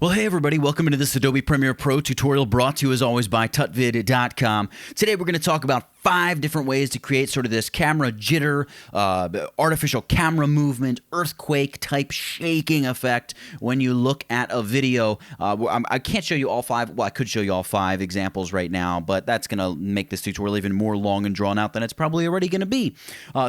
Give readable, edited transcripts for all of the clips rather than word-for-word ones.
Well, hey everybody, welcome into this Adobe Premiere Pro tutorial brought to you as always by tutvid.com. Today we're going to talk about 5 different ways to create sort of this camera jitter, artificial camera movement, earthquake type shaking effect when you look at a video. I can't show you all 5. Well, I could show you all 5 examples right now, but that's going to make this tutorial even more long and drawn out than it's probably already going to be.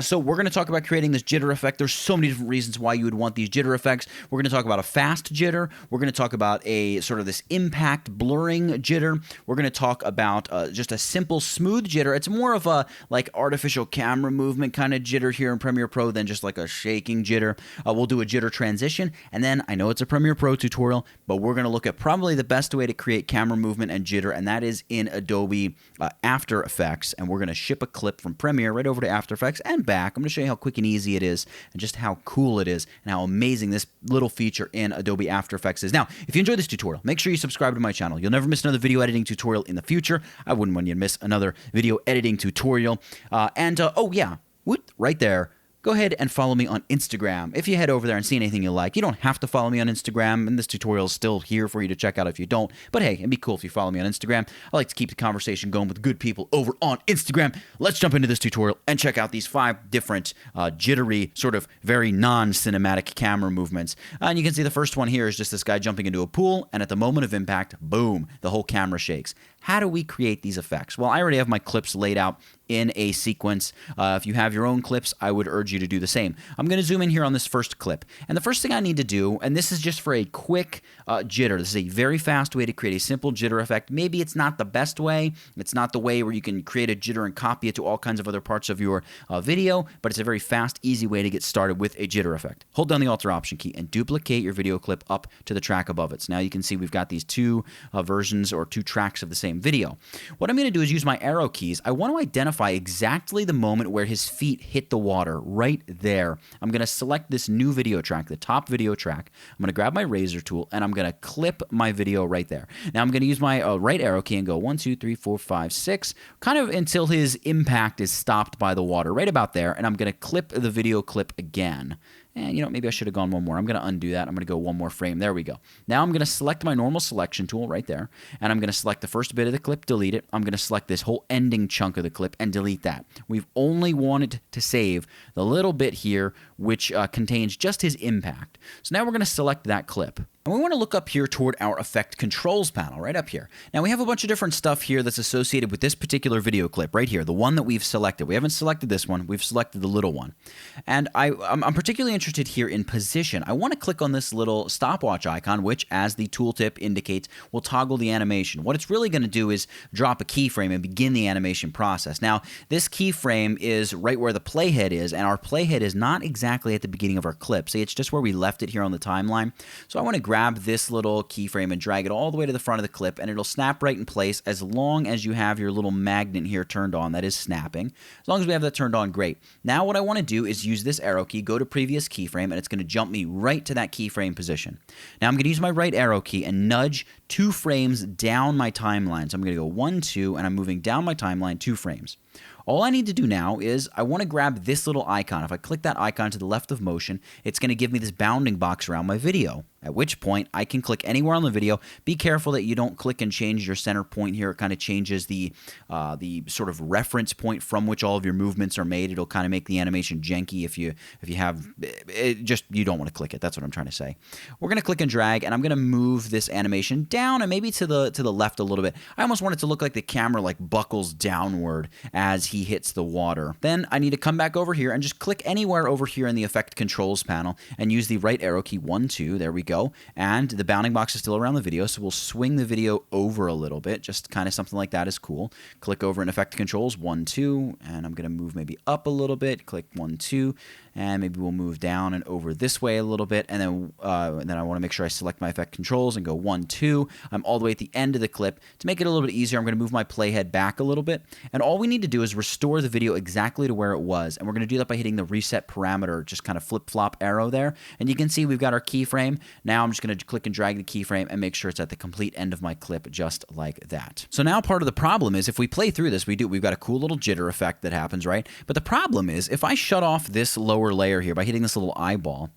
So we're going to talk about creating this jitter effect. There's so many different reasons why you would want these jitter effects. We're going to talk about a fast jitter. We're going to talk about a sort of this impact blurring jitter. We're going to talk about just a simple smooth jitter. It's more of a like artificial camera movement kind of jitter here in Premiere Pro than just like a shaking jitter. We'll do a jitter transition, and then I know it's a Premiere Pro tutorial, but we're going to look at probably the best way to create camera movement and jitter, and that is in Adobe After Effects. And we're going to ship a clip from Premiere right over to After Effects and back. I'm going to show you how quick and easy it is and just how cool it is and how amazing this little feature in Adobe After Effects is. Now, if you enjoyed this tutorial, make sure you subscribe to my channel. You'll never miss another video editing tutorial in the future. I wouldn't want you to miss another video editing tutorial. Oh yeah, right there. Go ahead and follow me on Instagram. If you head over there and see anything you like, you don't have to follow me on Instagram, and this tutorial is still here for you to check out if you don't. But hey, it'd be cool if you follow me on Instagram. I like to keep the conversation going with good people over on Instagram. Let's jump into this tutorial and check out these 5 different jittery, sort of very non-cinematic camera movements. And you can see the first one here is just this guy jumping into a pool, and at the moment of impact, boom, the whole camera shakes. How do we create these effects? Well, I already have my clips laid out in a sequence. If you have your own clips, I would urge you to do the same. I'm going to zoom in here on this first clip. And the first thing I need to do, and this is just for a quick jitter. This is a very fast way to create a simple jitter effect. Maybe it's not the best way. It's not the way where you can create a jitter and copy it to all kinds of other parts of your video, but it's a very fast, easy way to get started with a jitter effect. Hold down the Alt or Option key and duplicate your video clip up to the track above it. So now you can see we've got these 2 versions or 2 tracks of the same video. What I'm going to do is use my arrow keys. I want to identify exactly the moment where his feet hit the water, right there. I'm going to select this new video track, the top video track. I'm going to grab my razor tool and I'm going to clip my video right there. Now I'm going to use my right arrow key and go 1, 2, 3, 4, 5, 6, kind of until his impact is stopped by the water, right about there. And I'm going to clip the video clip again. And, you know, maybe I should have gone one more. I'm going to undo that. I'm going to go one more frame. There we go. Now I'm going to select my normal selection tool right there, and I'm going to select the first bit of the clip, delete it. I'm going to select this whole ending chunk of the clip and delete that. We've only wanted to save the little bit here, which contains just his impact. So now we're going to select that clip. And we want to look up here toward our Effect Controls panel, right up here. Now, we have a bunch of different stuff here that's associated with this particular video clip right here, the one that we've selected. We haven't selected this one. We've selected the little one. And I'm particularly interested here in position. I want to click on this little stopwatch icon, which, as the tooltip indicates, will toggle the animation. What it's really going to do is drop a keyframe and begin the animation process. Now, this keyframe is right where the playhead is, and our playhead is not exactly at the beginning of our clip. See, it's just where we left it here on the timeline. So I want to grab this little keyframe and drag it all the way to the front of the clip, and it'll snap right in place as long as you have your little magnet here turned on. That is snapping. As long as we have that turned on, great. Now what I want to do is use this arrow key, go to previous keyframe, and it's going to jump me right to that keyframe position. Now I'm going to use my right arrow key and nudge 2 frames down my timeline. So I'm going to go 1, 2, and I'm moving down my timeline 2 frames. All I need to do now is I want to grab this little icon. If I click that icon to the left of motion, it's going to give me this bounding box around my video, at which point I can click anywhere on the video. Be careful that you don't click and change your center point here. It kind of changes the sort of reference point from which all of your movements are made. It'll kind of make the animation janky if you have it. Just you don't want to click it. That's what I'm trying to say. We're going to click and drag, and I'm going to move this animation down and maybe to the left a little bit. I almost want it to look like the camera like buckles downward as he hits the water. Then I need to come back over here and just click anywhere over here in the Effect Controls panel and use the right arrow key 1, 2. There we go. And the bounding box is still around the video, so we'll swing the video over a little bit. Just kind of something like that is cool. Click over in Effect Controls 1, 2, and I'm going to move maybe up a little bit. Click 1, 2, and maybe we'll move down and over this way a little bit. And then I want to make sure I select my Effect Controls and go 1, 2. I'm all the way at the end of the clip. To make it a little bit easier, I'm going to move my playhead back a little bit. And all we need to do is restore the video exactly to where it was. And we're going to do that by hitting the reset parameter, just kind of flip-flop arrow there. And you can see we've got our keyframe. Now I'm just going to click and drag the keyframe and make sure it's at the complete end of my clip, just like that. So now part of the problem is if we play through this, we've got a cool little jitter effect that happens, right? But the problem is if I shut off this lower layer here by hitting this little eyeball,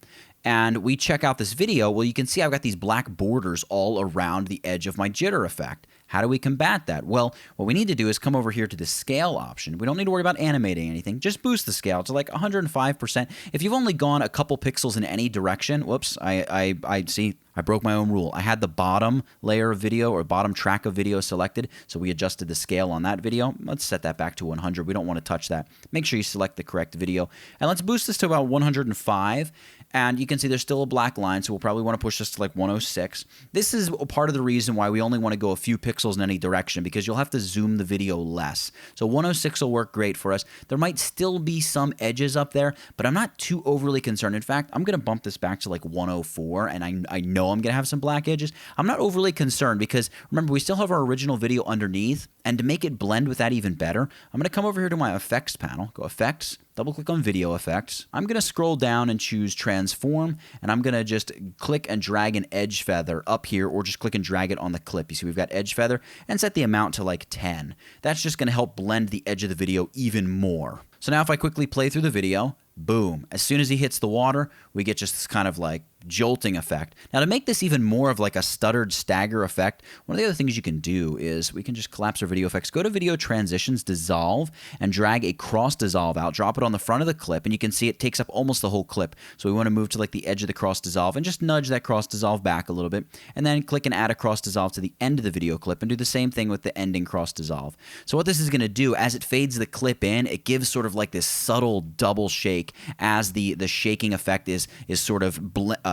and we check out this video, well, you can see I've got these black borders all around the edge of my jitter effect. How do we combat that? Well, what we need to do is come over here to the scale option. We don't need to worry about animating anything. Just boost the scale to like 105%. If you've only gone a couple pixels in any direction, whoops, I see, I broke my own rule. I had the bottom layer of video or bottom track of video selected, so we adjusted the scale on that video. Let's set that back to 100. We don't want to touch that. Make sure you select the correct video. And let's boost this to about 105. And you can see there's still a black line, so we'll probably want to push this to like 106. This is part of the reason why we only want to go a few pixels in any direction, because you'll have to zoom the video less. So 106 will work great for us. There might still be some edges up there, but I'm not too overly concerned. In fact, I'm going to bump this back to like 104, and I know I'm going to have some black edges. I'm not overly concerned because, remember, we still have our original video underneath, and to make it blend with that even better, I'm going to come over here to my Effects panel, go Effects, double-click on Video Effects. I'm going to scroll down and choose Transform, and I'm going to just click and drag an edge feather up here, or just click and drag it on the clip. You see we've got edge feather, and set the amount to like 10. That's just going to help blend the edge of the video even more. So now if I quickly play through the video, boom, as soon as he hits the water, we get just this kind of like jolting effect. Now to make this even more of like a stuttered stagger effect, one of the other things you can do is we can just collapse our video effects, go to Video Transitions, Dissolve, and drag a cross dissolve out, drop it on the front of the clip, and you can see it takes up almost the whole clip. So we want to move to like the edge of the cross dissolve and just nudge that cross dissolve back a little bit, and then click and add a cross dissolve to the end of the video clip, and do the same thing with the ending cross dissolve. So what this is going to do, as it fades the clip in, it gives sort of like this subtle double shake as the shaking effect is sort of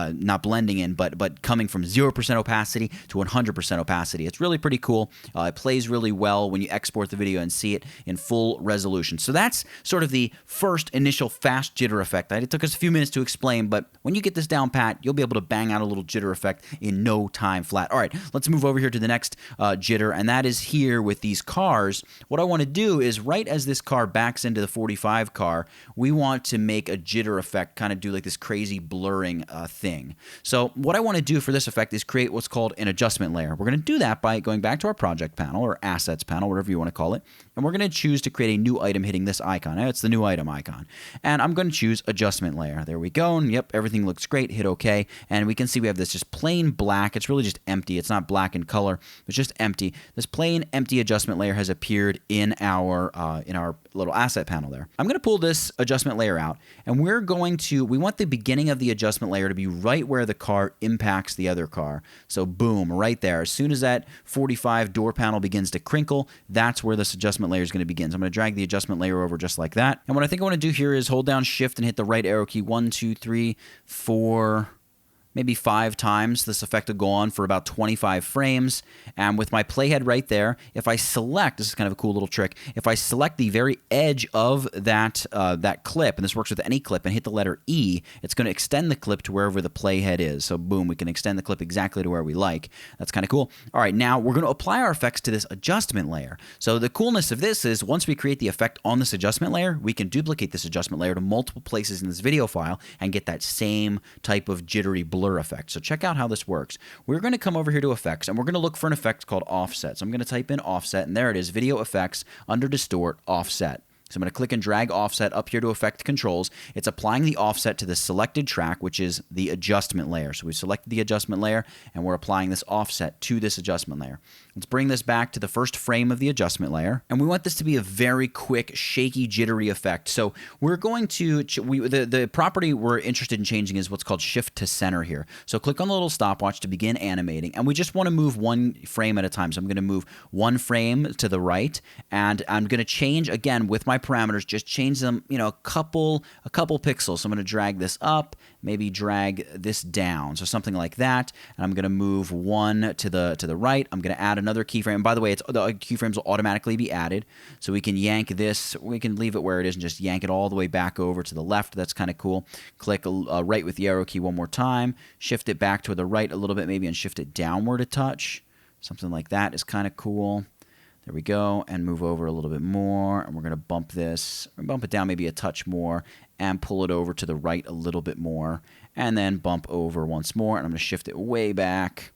not blending in, but coming from 0% opacity to 100% opacity. It's really pretty cool. It plays really well when you export the video and see it in full resolution. So that's sort of the first initial fast jitter effect. It took us a few minutes to explain, but when you get this down pat, you'll be able to bang out a little jitter effect in no time flat. All right, let's move over here to the next jitter, and that is here with these cars. What I want to do is right as this car backs into the 45 car, we want to make a jitter effect, kind of do like this crazy blurring thing. So what I want to do for this effect is create what's called an adjustment layer. We're going to do that by going back to our project panel or assets panel, whatever you want to call it, and we're going to choose to create a new item hitting this icon. Now it's the new item icon, and I'm going to choose adjustment layer. There we go, and yep, everything looks great. Hit OK, and we can see we have this just plain black. It's really just empty. It's not black in color. It's just empty. This plain empty adjustment layer has appeared in our little asset panel there. I'm going to pull this adjustment layer out, and we want the beginning of the adjustment layer to be right where the car impacts the other car. So boom, right there. As soon as that 45 door panel begins to crinkle, that's where this adjustment layer is going to begin. So I'm going to drag the adjustment layer over just like that. And what I think I want to do here is hold down Shift and hit the right arrow key 1, 2, 3, 4, maybe 5 times. This effect will go on for about 25 frames. And with my playhead right there, if I select, this is kind of a cool little trick, if I select the very edge of that clip, and this works with any clip, and hit the letter E, it's going to extend the clip to wherever the playhead is. So boom, we can extend the clip exactly to where we like. That's kind of cool. All right, now we're going to apply our effects to this adjustment layer. So the coolness of this is once we create the effect on this adjustment layer, we can duplicate this adjustment layer to multiple places in this video file and get that same type of jittery blur effect. So check out how this works. We're going to come over here to effects, and we're going to look for an effect called offset. So I'm going to type in offset, and there it is, video effects under distort offset. So I'm going to click and drag offset up here to effect controls. It's applying the offset to the selected track, which is the adjustment layer. So we selected the adjustment layer, and we're applying this offset to this adjustment layer. Let's bring this back to the first frame of the adjustment layer, and we want this to be a very quick, shaky, jittery effect. So we're going to, the property we're interested in changing is what's called shift to center here. So click on the little stopwatch to begin animating, and we just want to move one frame at a time. So I'm going to move one frame to the right, and I'm going to change, again, with my parameters, just change them, a couple pixels. So I'm going to drag this up, maybe drag this down, so something like that. And I'm going to move one to the right. I'm going to add another keyframe. By the way, the keyframes will automatically be added, so we can yank this. We can leave it where it is and just yank it all the way back over to the left. That's kind of cool. Click right with the arrow key one more time. Shift it back to the right a little bit, maybe, and shift it downward a touch. Something like that is kind of cool. There we go, and move over a little bit more, and we're going to bump it down maybe a touch more, and pull it over to the right a little bit more, and then bump over once more, and I'm going to shift it way back,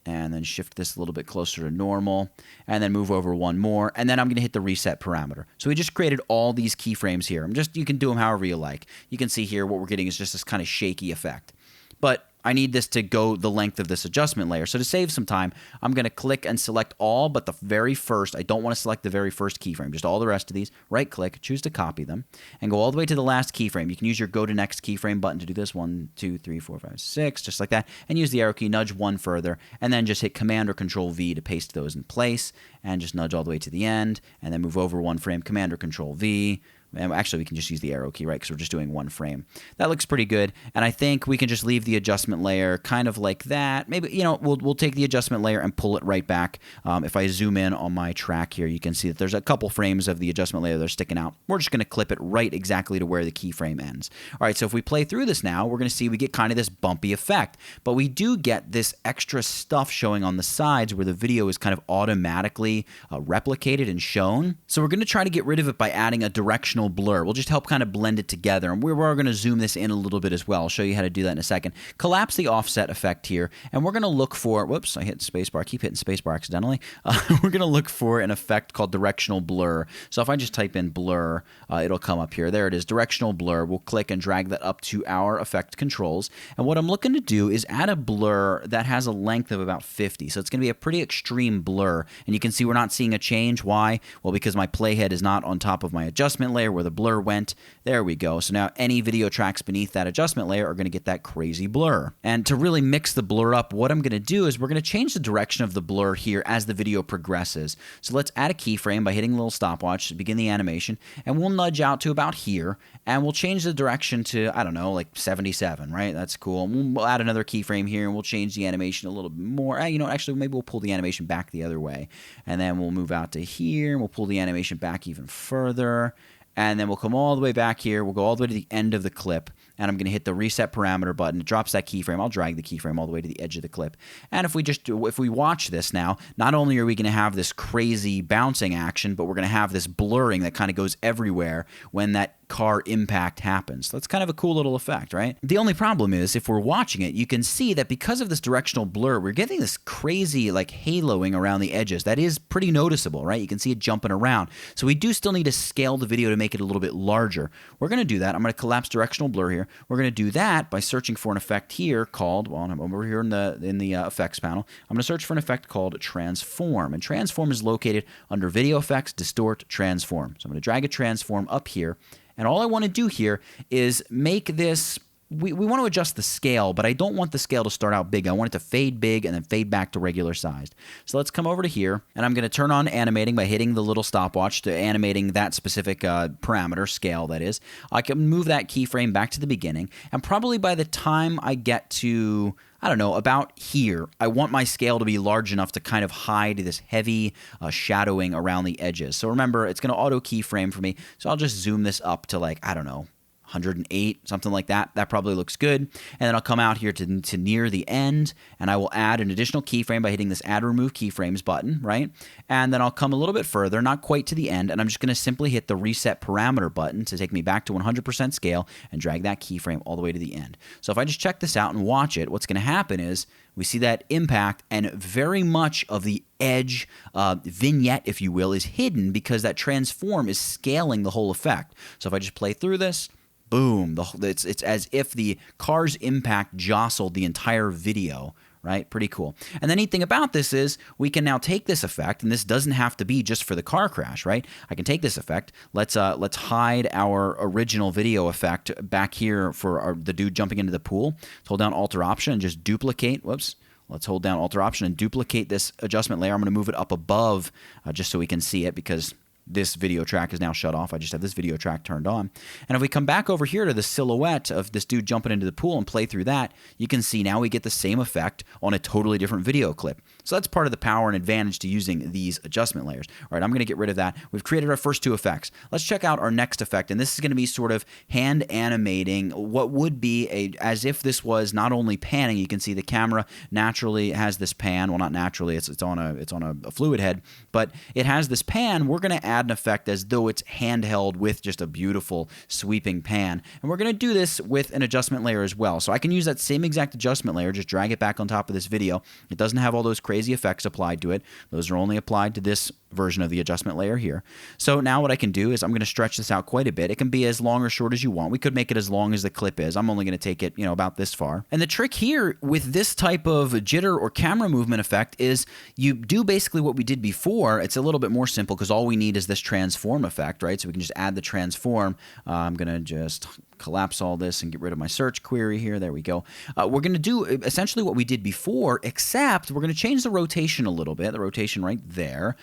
and then shift this a little bit closer to normal, and then move over one more, and then I'm going to hit the reset parameter. So we just created all these keyframes here. You can do them however you like. You can see here what we're getting is just this kind of shaky effect. but I need this to go the length of this adjustment layer. So to save some time, I'm going to click and select all but the very first. I don't want to select the very first keyframe, just all the rest of these. Right click, choose to copy them, and go all the way to the last keyframe. You can use your go to next keyframe button to do this. 1, 2, 3, 4, 5, 6, just like that. And use the arrow key, nudge one further, and then just hit Command or Control V to paste those in place, and just nudge all the way to the end, and then move over one frame, Command or Control V. And actually, we can just use the arrow key, right, because we're just doing one frame. That looks pretty good, and I think we can just leave the adjustment layer kind of like that. Maybe, you know, we'll take the adjustment layer and pull it right back. If I zoom in on my track here, you can see that there's a couple frames of the adjustment layer that are sticking out. We're just going to clip it right exactly to where the keyframe ends. All right, so if we play through this now, we're going to see we get kind of this bumpy effect, but we do get this extra stuff showing on the sides where the video is kind of automatically replicated and shown. So we're going to try to get rid of it by adding a directional blur. We'll just help kind of blend it together, and we're going to zoom this in a little bit as well. I'll show you how to do that in a second. Collapse the offset effect here, and we're going to look for, whoops, I hit spacebar, keep hitting spacebar accidentally. We're going to look for an effect called directional blur. So if I just type in blur, it'll come up here. There it is, directional blur. We'll click and drag that up to our effect controls, and what I'm looking to do is add a blur that has a length of about 50. So it's going to be a pretty extreme blur, and you can see we're not seeing a change. Why? Well, because my playhead is not on top of my adjustment layer where the blur went. There we go. So now any video tracks beneath that adjustment layer are going to get that crazy blur. And to really mix the blur up, what I'm going to do is we're going to change the direction of the blur here as the video progresses. So let's add a keyframe by hitting a little stopwatch to begin the animation, and we'll nudge out to about here, and we'll change the direction to, I don't know, like 77, right? That's cool. And we'll add another keyframe here, and we'll change the animation a little bit more. You know, actually, maybe we'll pull the animation back the other way, and then we'll move out to here, and we'll pull the animation back even further. And then we'll come all the way back here. We'll go all the way to the end of the clip, and I'm going to hit the reset parameter button. It drops that keyframe. I'll drag the keyframe all the way to the edge of the clip. And if we watch this now, not only are we going to have this crazy bouncing action, but we're going to have this blurring that kind of goes everywhere when that car impact happens. That's kind of a cool little effect, right? The only problem is if we're watching it, you can see that because of this directional blur, we're getting this crazy like haloing around the edges. That is pretty noticeable, right? You can see it jumping around. So we do still need to scale the video to make it a little bit larger. We're going to do that. I'm going to collapse directional blur here. We're going to do that by searching for an effect here called, well, I'm over here in the effects panel. I'm going to search for an effect called transform, and transform is located under video effects, distort, transform. So I'm going to drag a transform up here. And all I want to do here is make this, we want to adjust the scale, but I don't want the scale to start out big. I want it to fade big and then fade back to regular sized. So let's come over to here, and I'm going to turn on animating by hitting the little stopwatch to animating that specific parameter, scale that is. I can move that keyframe back to the beginning, and probably by the time I get to, I don't know, about here, I want my scale to be large enough to kind of hide this heavy shadowing around the edges. So remember, it's going to auto keyframe for me, so I'll just zoom this up to like, I don't know, 108, something like that. That probably looks good. And then I'll come out here to near the end, and I will add an additional keyframe by hitting this Add Remove Keyframes button, right? And then I'll come a little bit further, not quite to the end, and I'm just going to simply hit the Reset Parameter button to take me back to 100% scale and drag that keyframe all the way to the end. So if I just check this out and watch it, what's going to happen is we see that impact, and very much of the edge vignette, if you will, is hidden because that transform is scaling the whole effect. So if I just play through this, boom, it's as if the car's impact jostled the entire video, right? Pretty cool. And the neat thing about this is we can now take this effect, and this doesn't have to be just for the car crash, right? I can take this effect. Let's hide our original video effect back here for the dude jumping into the pool. Let's hold down Alt or Option and just duplicate. Whoops. Let's hold down Alt or Option and duplicate this adjustment layer. I'm going to move it up above just so we can see it, because this video track is now shut off. I just have this video track turned on. And if we come back over here to the silhouette of this dude jumping into the pool and play through that, you can see now we get the same effect on a totally different video clip. So that's part of the power and advantage to using these adjustment layers. All right, I'm going to get rid of that. We've created our first two effects. Let's check out our next effect, and this is going to be sort of hand animating what would be as if this was not only panning. You can see the camera naturally has this pan. Well, not naturally. It's on a fluid head, but it has this pan. We're going to add an effect as though it's handheld with just a beautiful sweeping pan. And we're going to do this with an adjustment layer as well. So I can use that same exact adjustment layer, just drag it back on top of this video. It doesn't have all those crazy effects applied to it. Those are only applied to this version of the adjustment layer here. So now what I can do is I'm going to stretch this out quite a bit. It can be as long or short as you want. We could make it as long as the clip is. I'm only going to take it, about this far. And the trick here with this type of jitter or camera movement effect is you do basically what we did before. It's a little bit more simple because all we need is this transform effect, right? So we can just add the transform. I'm going to just collapse all this and get rid of my search query here. There we go. We're going to do essentially what we did before, except we're going to change the rotation a little bit, the rotation right there.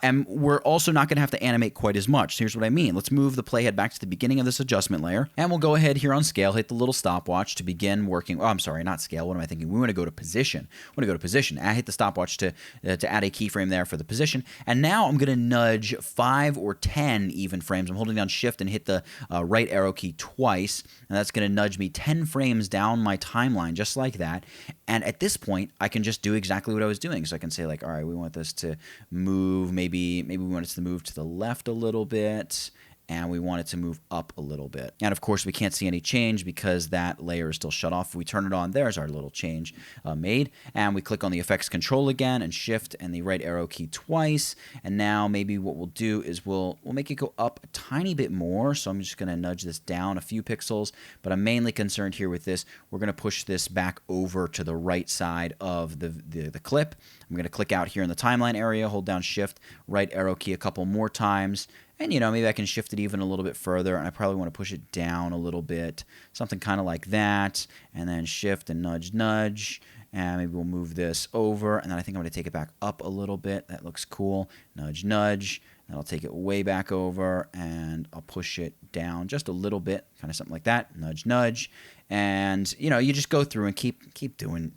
And we're also not going to have to animate quite as much. So here's what I mean. Let's move the playhead back to the beginning of this adjustment layer. And we'll go ahead here on scale, hit the little stopwatch to begin working. Oh, I'm sorry, not scale. What am I thinking? We want to go to position. We want to go to position. I hit the stopwatch to add a keyframe there for the position. And now I'm going to nudge 5 or 10 even frames. I'm holding down shift and hit the right arrow key twice. And that's going to nudge me 10 frames down my timeline, just like that. And at this point, I can just do exactly what I was doing. So I can say like, all right, we want this to move. Maybe we want it to move to the left a little bit. And we want it to move up a little bit. And of course, we can't see any change because that layer is still shut off. If we turn it on, there's our little change made. And we click on the effects control again and shift and the right arrow key twice. And now maybe what we'll do is we'll make it go up a tiny bit more. So I'm just going to nudge this down a few pixels. But I'm mainly concerned here with this. We're going to push this back over to the right side of the clip. I'm going to click out here in the timeline area, hold down shift, right arrow key a couple more times. And, maybe I can shift it even a little bit further, and I probably want to push it down a little bit, something kind of like that, and then shift and nudge, nudge, and maybe we'll move this over, and then I think I'm going to take it back up a little bit. That looks cool. Nudge, nudge, and I'll take it way back over, and I'll push it down just a little bit, kind of something like that. Nudge, nudge, and, you just go through and keep doing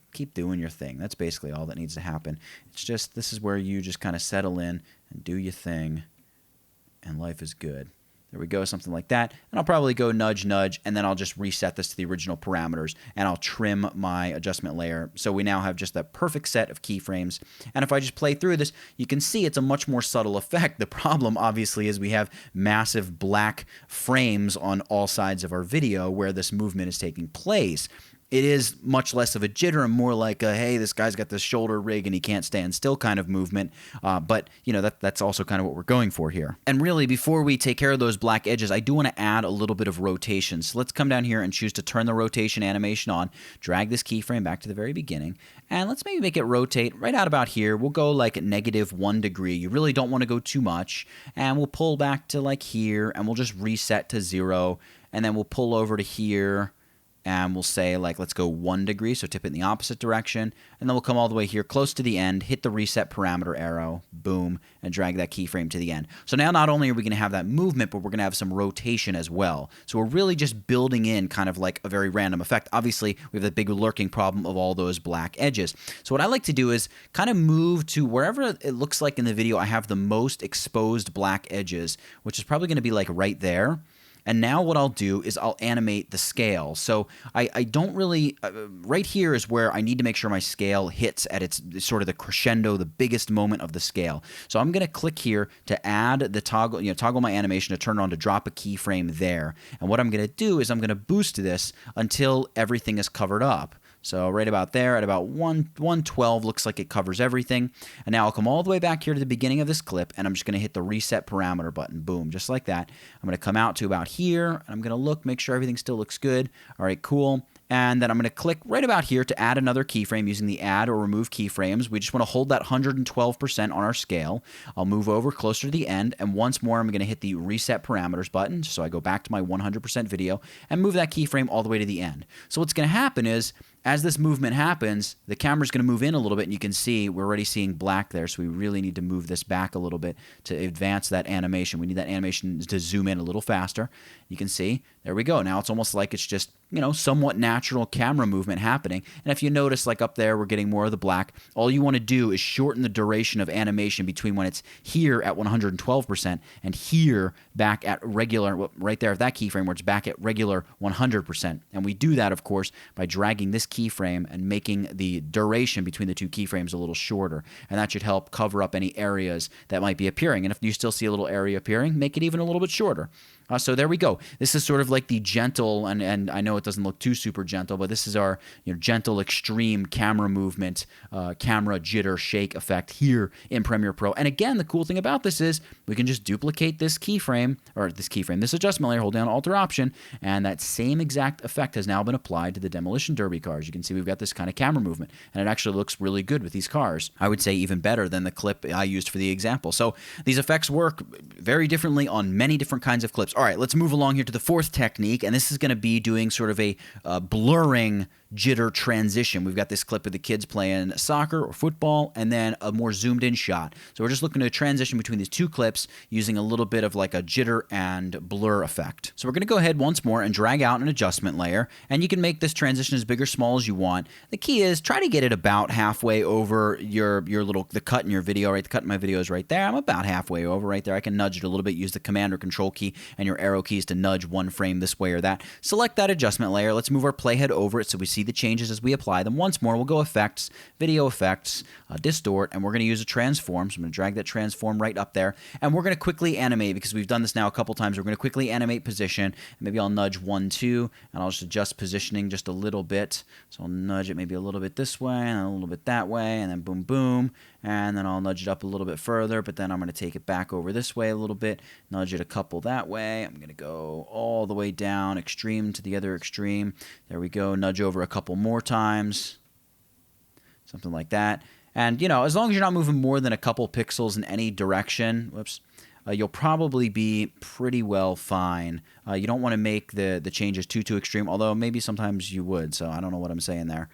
your thing. That's basically all that needs to happen. It's just, this is where you just kind of settle in and do your thing. And life is good. There we go, something like that. And I'll probably go nudge, nudge, and then I'll just reset this to the original parameters, and I'll trim my adjustment layer. So we now have just that perfect set of keyframes. And if I just play through this, you can see it's a much more subtle effect. The problem, obviously, is we have massive black frames on all sides of our video where this movement is taking place. It is much less of a jitter and more like a, hey, this guy's got this shoulder rig and he can't stand still kind of movement. But, that's also kind of what we're going for here. And really, before we take care of those black edges, I do want to add a little bit of rotation. So let's come down here and choose to turn the rotation animation on, drag this keyframe back to the very beginning, and let's maybe make it rotate right out about here. We'll go like -1 degree. You really don't want to go too much. And we'll pull back to like here, and we'll just reset to 0. And then we'll pull over to here. And we'll say, like, let's go 1 degree, so tip it in the opposite direction. And then we'll come all the way here close to the end, hit the reset parameter arrow, boom, and drag that keyframe to the end. So now not only are we going to have that movement, but we're going to have some rotation as well. So we're really just building in kind of like a very random effect. Obviously, we have the big lurking problem of all those black edges. So what I like to do is kind of move to wherever it looks like in the video I have the most exposed black edges, which is probably going to be like right there. And now what I'll do is I'll animate the scale. So I don't really, right here is where I need to make sure my scale hits at its sort of the crescendo, the biggest moment of the scale. So I'm going to click here to add the toggle, toggle my animation to turn it on to drop a keyframe there. And what I'm going to do is I'm going to boost this until everything is covered up. So right about there at about 112 looks like it covers everything. And now I'll come all the way back here to the beginning of this clip, and I'm just going to hit the reset parameter button. Boom, just like that. I'm going to come out to about here, and I'm going to look, make sure everything still looks good. All right, cool. And then I'm going to click right about here to add another keyframe using the add or remove keyframes. We just want to hold that 112% on our scale. I'll move over closer to the end, and once more I'm going to hit the reset parameters button, so I go back to my 100% video, and move that keyframe all the way to the end. So what's going to happen is, as this movement happens, the camera's going to move in a little bit, and you can see we're already seeing black there, so we really need to move this back a little bit to advance that animation. We need that animation to zoom in a little faster. You can see, there we go. Now it's almost like it's just, somewhat natural camera movement happening. And if you notice, like up there, we're getting more of the black. All you want to do is shorten the duration of animation between when it's here at 112% and here back at regular, right there at that keyframe where it's back at regular 100%. And we do that, of course, by dragging this keyframe and making the duration between the two keyframes a little shorter. And that should help cover up any areas that might be appearing. And if you still see a little area appearing, make it even a little bit shorter. So there we go. This is sort of like the gentle, and I know it doesn't look too super gentle, but this is our gentle, extreme camera movement, camera jitter shake effect here in Premiere Pro. And again, the cool thing about this is we can just duplicate this keyframe, this adjustment layer, hold down Alt or Option, and that same exact effect has now been applied to the Demolition Derby cars. You can see we've got this kind of camera movement, and it actually looks really good with these cars. I would say even better than the clip I used for the example. So these effects work very differently on many different kinds of clips. All right, let's move along here to the fourth technique, and this is going to be doing sort of a blurring jitter transition. We've got this clip of the kids playing soccer or football, and then a more zoomed in shot. So we're just looking to transition between these two clips using a little bit of like a jitter and blur effect. So we're going to go ahead once more and drag out an adjustment layer, and you can make this transition as big or small as you want. The key is try to get it about halfway over the cut in your video, right? The cut in my video is right there. I'm about halfway over right there. I can nudge it a little bit, use the Command or Control key and your arrow keys to nudge one frame this way or that. Select that adjustment layer. Let's move our playhead over it so we see the changes as we apply them. Once more, we'll go Effects, Video Effects, Distort, and we're going to use a transform. So I'm going to drag that transform right up there, and we're going to quickly animate because we've done this now a couple times. We're going to quickly animate position. Maybe I'll nudge 1, 2, and I'll just adjust positioning just a little bit. So I'll nudge it maybe a little bit this way and a little bit that way, and then boom, boom, and then I'll nudge it up a little bit further, but then I'm going to take it back over this way a little bit, nudge it a couple that way. I'm going to go all the way down, extreme to the other extreme. There we go. Nudge over a couple more times, something like that. And, as long as you're not moving more than a couple pixels in any direction, you'll probably be pretty well fine. You don't want to make the changes too extreme, although maybe sometimes you would, so I don't know what I'm saying there.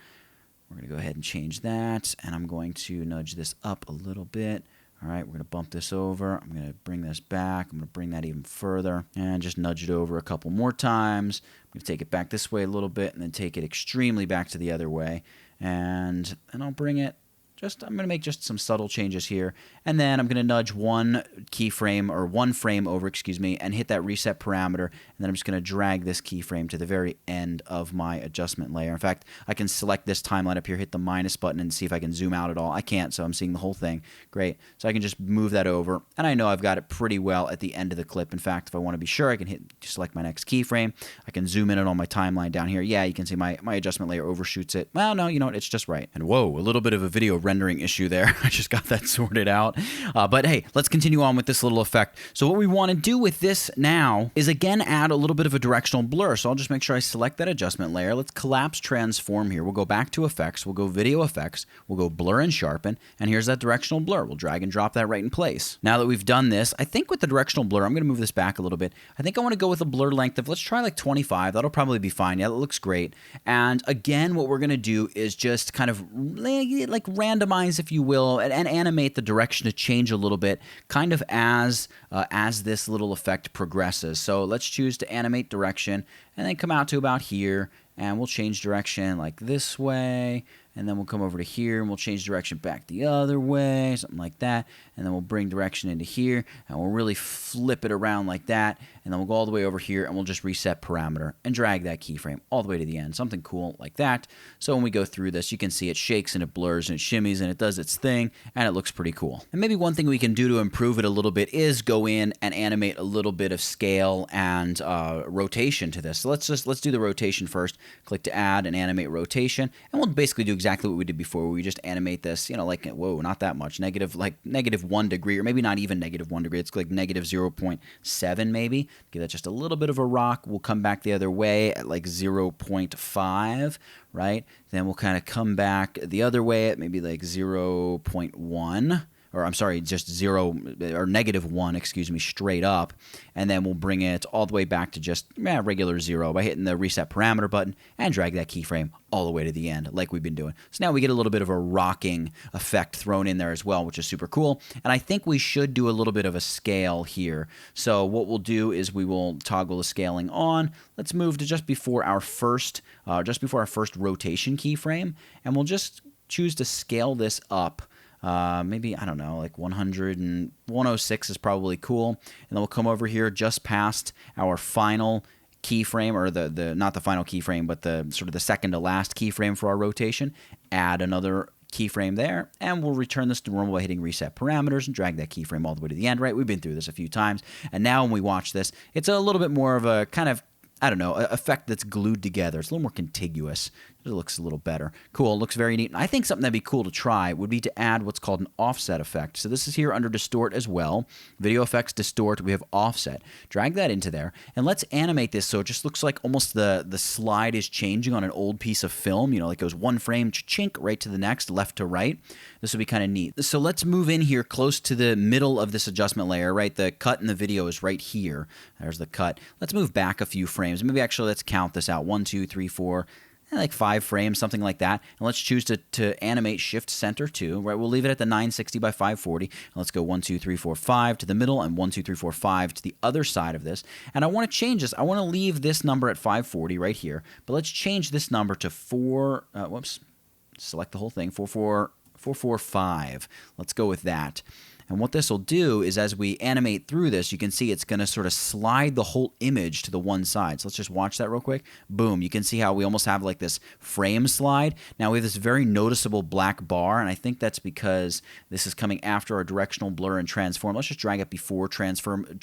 We're going to go ahead and change that, and I'm going to nudge this up a little bit. All right, we're going to bump this over. I'm going to bring this back. I'm going to bring that even further and just nudge it over a couple more times. I'm going to take it back this way a little bit and then take it extremely back to the other way. And I'll bring it I'm going to make just some subtle changes here, and then I'm going to nudge one frame over, and hit that reset parameter, and then I'm just going to drag this keyframe to the very end of my adjustment layer. In fact, I can select this timeline up here, hit the minus button, and see if I can zoom out at all. I can't, so I'm seeing the whole thing. Great. So I can just move that over, and I know I've got it pretty well at the end of the clip. In fact, if I want to be sure, I can select my next keyframe. I can zoom in on my timeline down here. Yeah, you can see my adjustment layer overshoots it. Well, no, you know what? It's just right. And whoa, a little bit of a video rendering issue there. I just got that sorted out. But hey, let's continue on with this little effect. So what we want to do with this now is again add a little bit of a directional blur. So I'll just make sure I select that adjustment layer. Let's collapse transform here. We'll go back to effects. We'll go video effects. We'll go blur and sharpen. And here's that directional blur. We'll drag and drop that right in place. Now that we've done this, I think with the directional blur, I'm going to move this back a little bit. I think I want to go with a blur length of, let's try like 25. That'll probably be fine. Yeah, that looks great. And again, what we're going to do is just kind of like randomize, if you will, and animate the direction to change a little bit, kind of as this little effect progresses. So let's choose to animate direction, and then come out to about here, and we'll change direction like this way, and then we'll come over to here, and we'll change direction back the other way, something like that, and then we'll bring direction into here, and we'll really flip it around like that, and then we'll go all the way over here, and we'll just reset parameter and drag that keyframe all the way to the end, something cool like that. So when we go through this, you can see it shakes and it blurs and it shimmies and it does its thing, and it looks pretty cool. And maybe one thing we can do to improve it a little bit is go in and animate a little bit of scale and rotation to this. So let's do the rotation first. Click to add and animate rotation, and we'll basically do exactly what we did before, where we just animate this, like, whoa, not that much, negative 1 degree, or maybe not even negative 1 degree. It's like negative 0.7 maybe. Give that just a little bit of a rock. We'll come back the other way at like 0.5, right? Then we'll kind of come back the other way at maybe like 0.1. Or I'm sorry, just negative 1, straight up. And then we'll bring it all the way back to just regular 0 by hitting the reset parameter button and drag that keyframe all the way to the end like we've been doing. So now we get a little bit of a rocking effect thrown in there as well, which is super cool. And I think we should do a little bit of a scale here. So what we'll do is we will toggle the scaling on. Let's move to just before our first rotation keyframe, and we'll just choose to scale this up. Maybe, I don't know, like 100 and 106 is probably cool. And then we'll come over here just past our final keyframe, or the not the final keyframe, but the sort of the second to last keyframe for our rotation. Add another keyframe there, and we'll return this to normal by hitting reset parameters and drag that keyframe all the way to the end, right? We've been through this a few times, and now when we watch this, it's a little bit more of a kind of, I don't know, effect that's glued together. It's a little more contiguous. It looks a little better. Cool, looks very neat. I think something that'd be cool to try would be to add what's called an offset effect. So this is here under distort as well. Video effects, distort, we have offset. Drag that into there, and let's animate this so it just looks like almost the slide is changing on an old piece of film. You know, like it goes one frame, chink, right to the next, left to right. This would be kind of neat. So let's move in here close to the middle of this adjustment layer, right? The cut in the video is right here. There's the cut. Let's move back a few frames. Maybe actually let's count this out. 1, 2, 3, 4, like 5 frames, something like that. And let's choose to animate shift center to, right? We'll leave it at the 960 by 540. And let's go 1, 2, 3, 4, 5 to the middle, and 1, 2, 3, 4, 5 to the other side of this. And I want to change this. I want to leave this number at 540 right here, but let's change this number to select the whole thing, 445. Let's go with that. And what this will do is as we animate through this, you can see it's going to sort of slide the whole image to the one side. So let's just watch that real quick. Boom. You can see how we almost have like this frame slide. Now we have this very noticeable black bar, and I think that's because this is coming after our directional blur and transform. Let's just drag it before transform and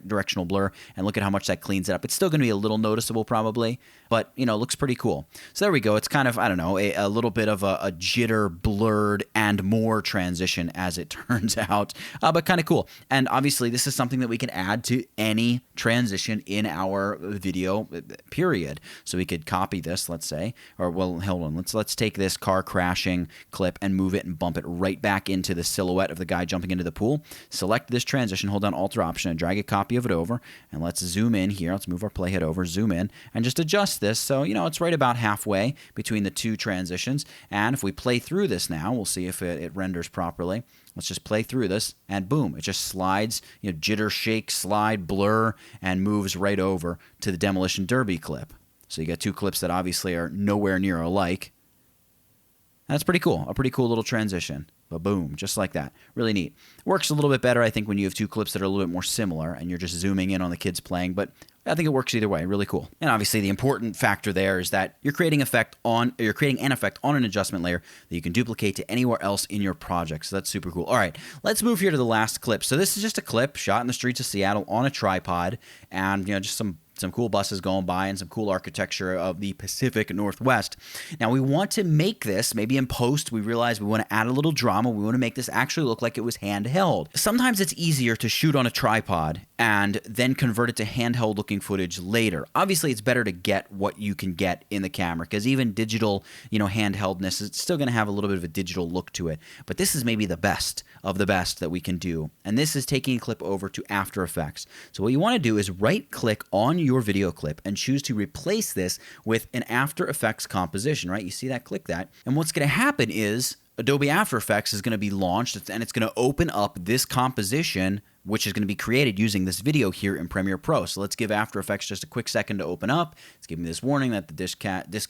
directional blur and look at how much that cleans it up. It's still going to be a little noticeable probably, but you know, it looks pretty cool. So there we go. It's kind of, I don't know, a little bit of a jitter, blurred, and more transition as it turns out, but kind of cool. And obviously this is something that we can add to any transition in our video, period. So we could copy this, let's say, or well, hold on, let's take this car crashing clip and move it and bump it right back into the silhouette of the guy jumping into the pool. Select this transition, hold down Alt or Option, and drag a copy of it over, and let's zoom in here. Let's move our playhead over, zoom in, and just adjust this so, you know, it's right about halfway between the two transitions. And if we play through this now, we'll see if it renders properly. Let's just play through this, and boom, it just slides, you know, jitter, shake, slide, blur, and moves right over to the Demolition Derby clip. So you got two clips that obviously are nowhere near alike. And that's pretty cool, a pretty cool little transition. But boom, just like that. Really neat. Works a little bit better, I think, when you have two clips that are a little bit more similar and you're just zooming in on the kids playing, but I think it works either way. Really cool. And obviously the important factor there is that you're creating an effect on an adjustment layer that you can duplicate to anywhere else in your project. So that's super cool. All right, let's move here to the last clip. So this is just a clip shot in the streets of Seattle on a tripod, and you know, just some cool buses going by and some cool architecture of the Pacific Northwest. Now we want to make this, maybe in post, we realize we want to add a little drama. We want to make this actually look like it was handheld. Sometimes it's easier to shoot on a tripod and then convert it to handheld looking footage later. Obviously, it's better to get what you can get in the camera, because even digital, you know, handheldness, it's still going to have a little bit of a digital look to it. But this is maybe the best of the best that we can do. And this is taking a clip over to After Effects. So what you want to do is right-click on your video clip and choose to replace this with an After Effects composition, right? You see that? Click that. And what's going to happen is Adobe After Effects is going to be launched, and it's going to open up this composition, which is going to be created using this video here in Premiere Pro. So let's give After Effects just a quick second to open up. It's giving me this warning that the disk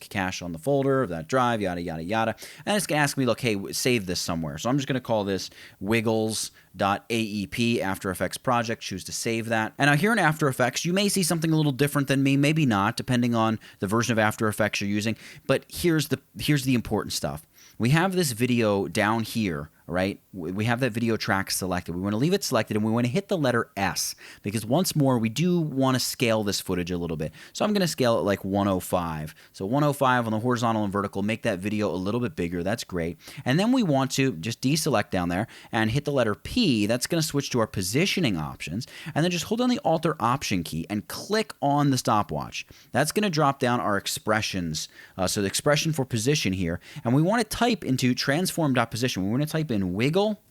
cache on the folder of that drive, yada, yada, yada. And it's going to ask me, look, hey, save this somewhere. So I'm just going to call this wiggles.aep After Effects project. Choose to save that. And now here in After Effects, you may see something a little different than me, maybe not, depending on the version of After Effects you're using. But here's the important stuff. We have this video down here, right? We have that video track selected. We want to leave it selected, and we want to hit the letter S, because once more, we do want to scale this footage a little bit. So I'm going to scale it like 105. So 105 on the horizontal and vertical, make that video a little bit bigger. That's great. And then we want to just deselect down there and hit the letter P. That's going to switch to our positioning options. And then just hold down the Alt or Option key and click on the stopwatch. That's going to drop down our expressions. So the expression for position here. And we want to type into transform.position. We want to type in wiggle,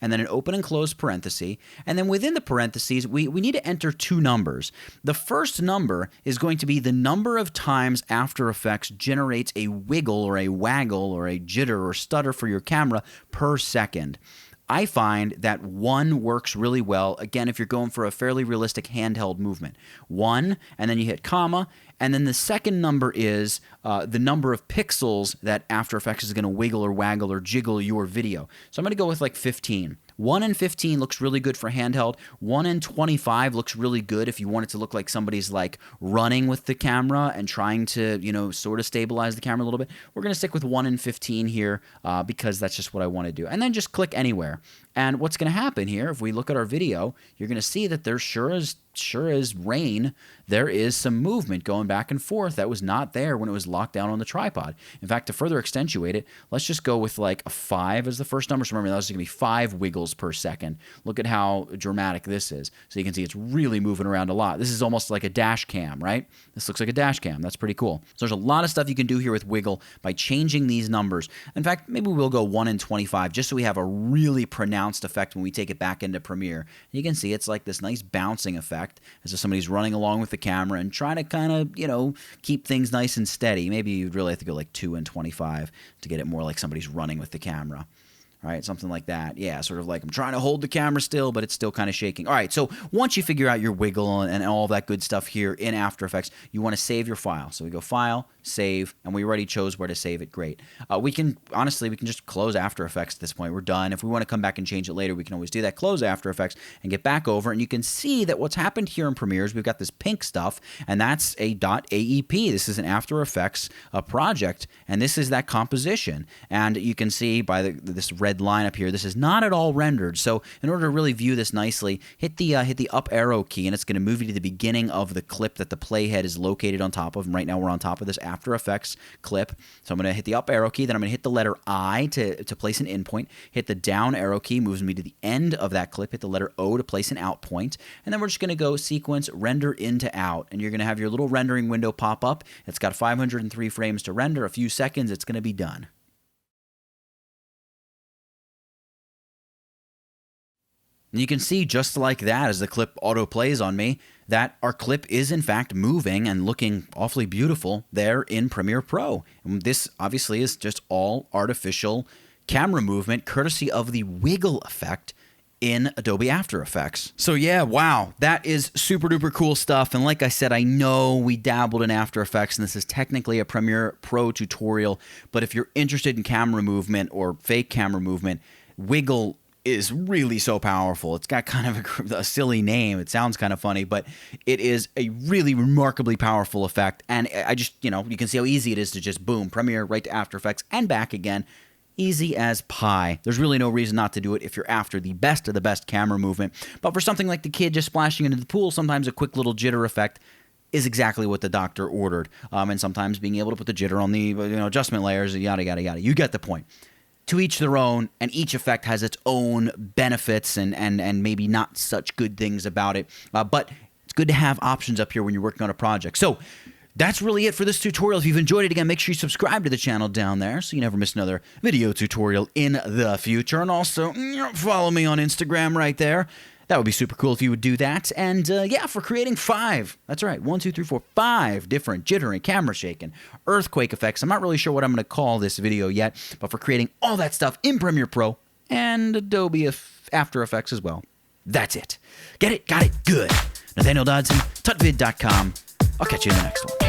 and then an open and close parenthesis. And then within the parentheses, we need to enter two numbers. The first number is going to be the number of times After Effects generates a wiggle or a waggle or a jitter or stutter for your camera per second. I find that 1 works really well, again, if you're going for a fairly realistic handheld movement. 1, and then you hit comma, and then the second number is the number of pixels that After Effects is going to wiggle or waggle or jiggle your video. So I'm going to go with like 15. 1 in 15 looks really good for handheld. 1 in 25 looks really good if you want it to look like somebody's like running with the camera and trying to, you know, sort of stabilize the camera a little bit. We're going to stick with 1 in 15 here because that's just what I want to do. And then just click anywhere. And what's going to happen here, if we look at our video, you're going to see that there sure as rain, there is some movement going back and forth that was not there when it was locked down on the tripod. In fact, to further accentuate it, let's just go with like a 5 as the first number. So remember, that's going to be 5 wiggles per second. Look at how dramatic this is. So you can see it's really moving around a lot. This is almost like a dash cam, right? This looks like a dash cam. That's pretty cool. So there's a lot of stuff you can do here with wiggle by changing these numbers. In fact, maybe we'll go 1 in 25 just so we have a really pronounced effect when we take it back into Premiere. You can see it's like this nice bouncing effect as if somebody's running along with the camera and trying to kind of, you know, keep things nice and steady. Maybe you'd really have to go like 2 in 25 to get it more like somebody's running with the camera. All right, something like that. Yeah, sort of like I'm trying to hold the camera still, but it's still kind of shaking. All right, so once you figure out your wiggle and all that good stuff here in After Effects, you want to save your file. So we go File, Save, and we already chose where to save it. Great. Honestly, we can just close After Effects at this point. We're done. If we want to come back and change it later, we can always do that. Close After Effects and get back over, and you can see that what's happened here in Premiere is we've got this pink stuff, and that's a .aep. This is an After Effects project, and this is that composition. And you can see by this red line up here, this is not at all rendered. So in order to really view this nicely, hit the up arrow key, and it's going to move you to the beginning of the clip that the playhead is located on top of. And right now we're on top of this After Effects clip. So I'm going to hit the up arrow key, then I'm going to hit the letter I to place an in point. Hit the down arrow key, moves me to the end of that clip. Hit the letter O to place an out point. And then we're just going to go sequence render into out. And you're going to have your little rendering window pop up. It's got 503 frames to render. A few seconds, it's going to be done. And you can see just like that, as the clip auto plays on me, that our clip is in fact moving and looking awfully beautiful there in Premiere Pro. And this obviously is just all artificial camera movement courtesy of the wiggle effect in Adobe After Effects. So yeah, wow, that is super duper cool stuff. And like I said, I know we dabbled in After Effects, and this is technically a Premiere Pro tutorial, but if you're interested in camera movement or fake camera movement, wiggle is really so powerful. It's got kind of a silly name. It sounds kind of funny, but it is a really remarkably powerful effect. And I just, you know, you can see how easy it is to just boom, Premiere right to After Effects and back again. Easy as pie. There's really no reason not to do it if you're after the best of the best camera movement. But for something like the kid just splashing into the pool, sometimes a quick little jitter effect is exactly what the doctor ordered. And sometimes being able to put the jitter on the adjustment layers, yada, yada, yada. You get the point. To each their own, and each effect has its own benefits and maybe not such good things about it. But it's good to have options up here when you're working on a project. So that's really it for this tutorial. If you've enjoyed it, again, make sure you subscribe to the channel down there so you never miss another video tutorial in the future. And also, follow me on Instagram right there. That would be super cool if you would do that. And yeah, for creating 5, that's right, 1, 2, 3, 4, 5 different jittering, camera shaking, earthquake effects. I'm not really sure what I'm going to call this video yet, but for creating all that stuff in Premiere Pro and Adobe After Effects as well. That's it. Get it? Got it? Good. Nathaniel Dodson, tutvid.com. I'll catch you in the next one.